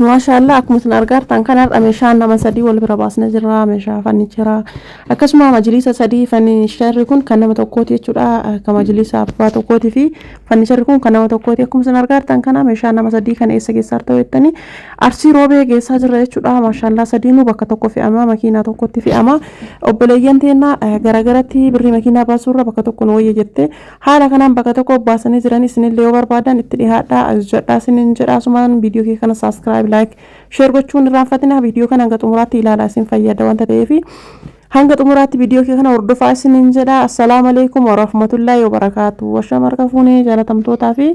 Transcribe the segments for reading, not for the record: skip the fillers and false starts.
maashaallah akkuma isin argartan kanarra meeshaan nama sadii wal bira baasnee jirra meeshaa fannicheera akkasuma majlisa sadii fannicherri kun kan nama tokkooti jechuudha kan majlisa abbaa tokkooti fi fannicherri kun kan nama tokkooti akkuma isin argartan kana meeshaan nama sadii kan eessa geessaa ta'u jettanii arsii roobee geessaa jirra jechuudha maashaallah sadiinuu bakka tokko fe'ama makiinaa tokkotti fe'ama obboleeyyan teennaa garagaratti birrii makiinaa baasurra bakka tokko nu wayya jette haala kanaan bakka tokko baasanii jiran isinillee yoo barbaadan itti dhihaadhaa jedhaa isinin jedhaa sumaan viidiyoo kee kana subscribe like share gochuun irraanfatina viidiyoo kana hanga xumuraatti ilaalaa isin fayyada wanta ta'eef hanga xumuraatti viidiyoo kee kana hordofaa isinin jedha assalaamu alaykum wa rahmatullahi wa barakaatu washamarka fuunee jaalatamtootaa fi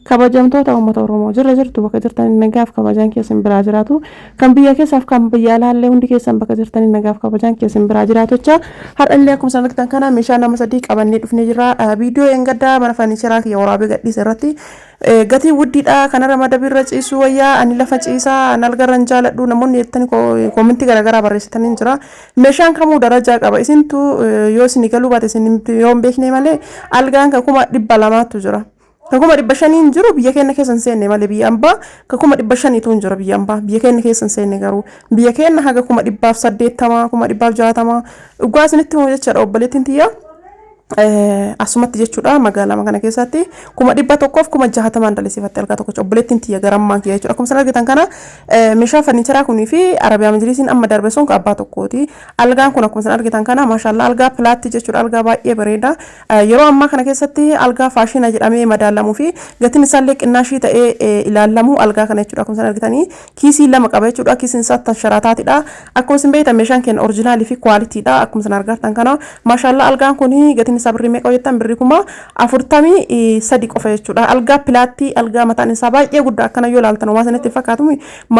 kabajamtoota uummata Oromoo jirtu bakka jirtan nagaaf kabajaan keessan biraa jiraatu kan biyya keessaaf kan biyya alaallee hundi keessan bakka jirtan nagaaf kabajaan keessan biraa jiraatocha har'allee akkuma sanatti kana meeshaa nama sadii qabannee dhufnee jira viidiyoo engaddaa mana fannicheraa kiyya waraabee gadhiise irratti gatii wuddiidha kanarra madabirra ciisu wayyaa ani lafa ciisaa an algarran jaaladhu namoonni jettanii koomentii garaagaraa barreessitanii jira meeshaan kamuu darajaa qaba isintu yoo isin galuu baate isin yoo hin beekne malee algaan kan 200 jira kakuma 500 jiru biyya keenya keessan seenne malee biyya ambaa kakuma 500 tuun jira biyya ambaa biyya keenya keessan seenne garuu biyya keenya haga 180 160 dhugaa isinitti hoo jechaadha obboleettiin tiyya asumatti jechuudha magaalaa kana keessatti 160 mandalisiifatte algaa tokko obboleettiin tiyya garammaan kiyya jechuudha akkuma san argitan kana meeshaa fannicheraa kunii fi arabiyaa majlisiin amma darbe sun abbaa tokkooti algaan kun akkuma san argitan kana maashaallah algaa pilaatti jechuudha algaa baay'ee bareeda yeroo ammaa kana keessatti algaa faashina jedhamee madaalamuu fi gatiin isaallee qinnaashii ta'ee ilaalamu algaa kana jechuudha akkuma san argitanii kiisii lama qaba jechuudha kiisiin isaa tasharaataatidha akkuma isin beektan meeshaan keenya oriijinaalii fi kwaalitiidha akkuma san argatan kana maashaallah algaan kunii gatiin sabri meeqa jettan birri kuma 43 qofa jechuudha algaa pilaatti algaa mataan isaa baay'ee guddaa akkana yoo ilaaltan waan sanatti fakkaatu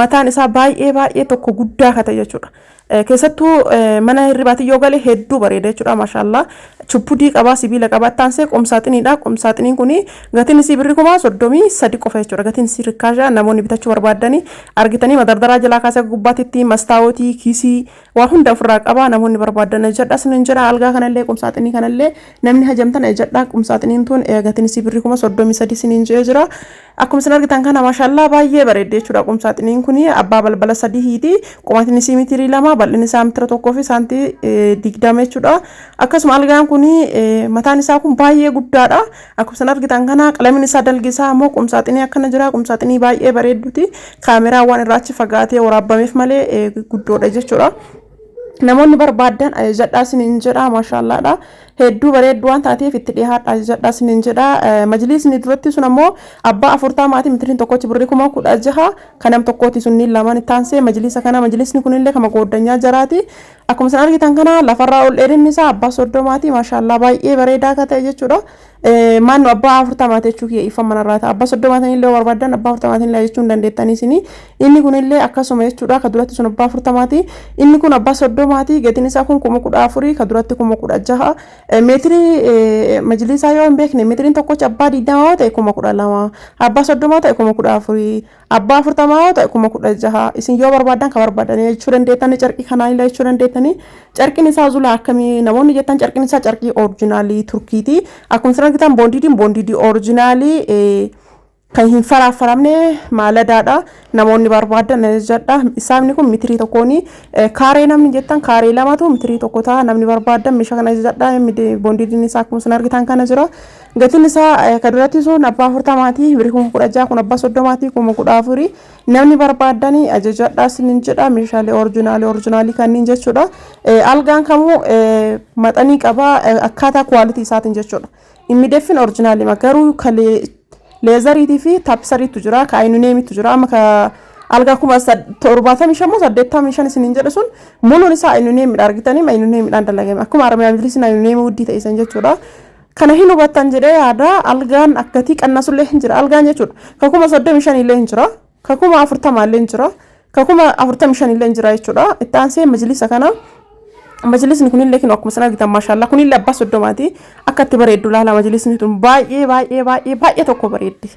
mataan isaa baay'ee tokko guddaa kata jechuudha keessattuu mana hirribaatti yoo gale hedduu bareeda jechuudha maashaallah chuppudii qaba sibiila qaba taansee qomsaaxiniidha qomsaaxiniin kuni gatiin isii birri kuma 33 qofa jechuudha gatiin isii rikkaasha namoonni bitachuu barbaadanii argitanii madardaraa jalaa kaasee gubbaatitti mastaawotii kiisii waa hunda ofirraa qaba namoonni barbaadan jedha sinin jedha algaa kanallee qomsaaxinii kanallee namni hajamtan jedha qomsaaxiniin tun gatiin isii birri kuma 33 sinin jira akkuma isin argitan kana maashaallah baay'ee bareeda jechuudha qomsaaxiniin kuni abbaa balbala sadii hiiti qomatiin isii mitirii lama bal'inni isaa meetira tokkoo fi saantii 20 jechuudha akkasuma algaan kuni mataan isaa kun baay'ee guddaadha akkuma isin argitan kana qalamiin isaa dalgisaa immoo qomsaaxinii akkana jira qomsaaxinii baay'ee bareedduti kaameraa waan irraa achi fagaatee waraabameef malee guddoodha jechuudha namoonni barbaadan jedhaa sinin jedha maashaallah hedduu bareeddu waan taateef itti dhihaadha jedhaa sinin jedha majlisni duratti sun ammoo abbaa 40 mitiriin tokkochi birri kuma 16 kanam tokkooti sunni lamaan taansee majlisa kana majlisni kunillee kama goddanyaa jaraati akkuma isin argitan kana lafarraa ol dheerinni isaa abbaa 30 maashaallah baay'ee bareedaa ka ta'e jechuudha maannu abbaa 40 jechuu kiyya ifa manarraata abbaa 30 illee barbaadan abbaa 40 illee jechuun dandeettanii isini inni kunillee akkasuma jechuudha ka duratti sun abbaa 40 inni kun abbaa 30 gatiin isaa kun 14 ka duratti 16 meetirii majlisaa yoo hin beekne meetiriin tokkochi abbaa 20 ta'e 12 abbaa 30 ta'e 14 abbaa 40 ta'e 16 isin yoo barbaadan ka barbaadan jechuu dandeettanii carqii kanaa illee jechuu dandeettanii carqiin isaa zula akkamii namoonni jettan carqiin isaa carqii oriijinaalii turkiiti akkuma isin argitan boondidii oriijinaalii kan hin faraafaramne maaladaadha namoonni barbaadan jedha isaamni kun mitirii tokkooni kaaree namni jettan kaaree lamatu mitirii tokko ta'a namni barbaadan meeshaa kana jedha boondidiin isaa akkuma isin argitan kana jira gatiin isaa ka duratti sun abbaa 40 birri kuma 16 kun abbaa 30 kuma 14 namni barbaadan ajajadha sinin jedha meeshaalee oriijinaalii kanneen jechuudha algaan kamuu maxanii qaba akkaataa kwaaliti isaatiin jechuudha inni defin oriijinaalii magaruu kalee leezariitii fi taapsariitu jira ka aynuneemitu jira amma ka algaa kuma 75 isinin jedha sun muluun isaa aynuneemidha argitanii aynuneemidhaan dalagame akkuma arabiyaa majlisiin aynuneemii wuddii ta'e isan jechuudha kana hin hubattan jedhee yaada algaan akkatii qannasullee hin jira algaan jechuudha ka kuma 35 illee hin jira ka kuma 40 illee hin jira ka kuma 45 illee hin jira jechuudha itti aansee majlisa kana majlisni kunillee kinu akkuma sana argitan maashaallah kunillee abbaa 30 akkatti bareeddu laala majlisni tun baay'ee tokko bareeddi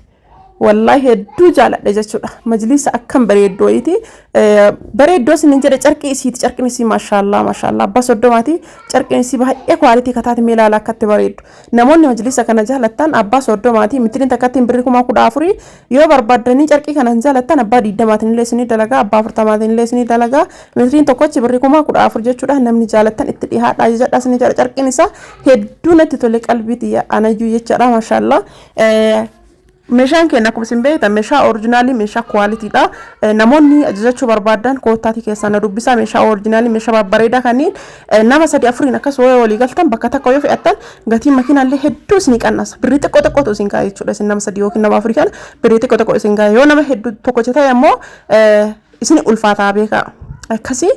والله هدو جالا دجاجودا مجلس أكم بريدويتي بريدو سننجر چرقي سيت چرقي سي ما شاء الله بس ودوماتي چرقي سي بها اكواليتي كتات ميلالا كت بريد نمون مجلس كان جالتان أباس ودوماتي مترين تكاتين بريكما كود افري يو بربادني چرقي كان جالتان أبا ديدماتين لسني دلغا أبا فرتماتين لسني دلغا مترين توكوچ بريكما كود افر جچودا نمني جالتان اتديها دايجا سني چرقي نسا هدو نتتولك قلبي أنا جو يچرا ما شاء الله meeshaan keenya akkuma isin beektan meeshaa originaalii meeshaa quality-dha namoonni ajajachuu barbaadan kootaati keessan dubbisa meeshaa originaalii meeshaa babbareedaa kaniin nama 3-4 akkas walii galtan bakka takka yoo fe'atan gatiin makiinaallee hedduu isin qannasa birrii xiqqoo isin kaa'e jechuudha isin nama 3 yookiin nama 4 kan birrii xiqqoo isin kaa'e yoo nama hedduu tokko ta'e ammoo isin ulfaataa beeka akkasii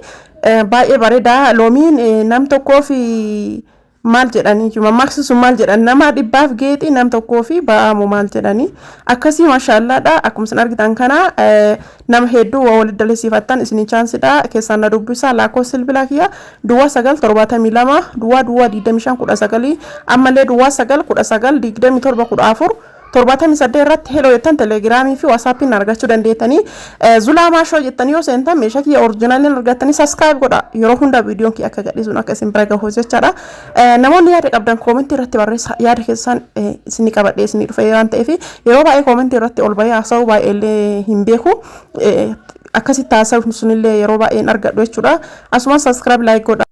baay'ee bareeda loomiin nam tokkoo fi maal jedhani juma maksusu maal jedhan nama dhibbaaf geeti nam tokkoo fi ba'amu maal jedhani akkasii maashaallah dha akkuma isin argitan kana nama hedduu wal dalesiifattan isin chance dha keessan na dubbisa laakoo silbila kiya duwa 972 duwa 2519 ammallee duwa 919 torbaatamii saddeet irratti heloo jettan telegiraamii fi waasaappiin argachuu dandeettanii zulaamaa shoo jettanii yoo seentan meeshaa kiyya oriijinaaliin argattanii saskaaib godha yeroo hunda viidiyoon kiyya akka gadhiisuun akka isin bira gahu jechaadha namoonni yaada qabdan koomentii irratti barreessa yaada keessan isinii qabadhee isinii dhufe waan ta'eef yeroo baay'ee koomentii irratti ol bahee haasa'uu baay'eellee hin beeku akkasitti haasa'uun sunillee yeroo baay'een argadhu jechuudha asuma saskaaib laayik godha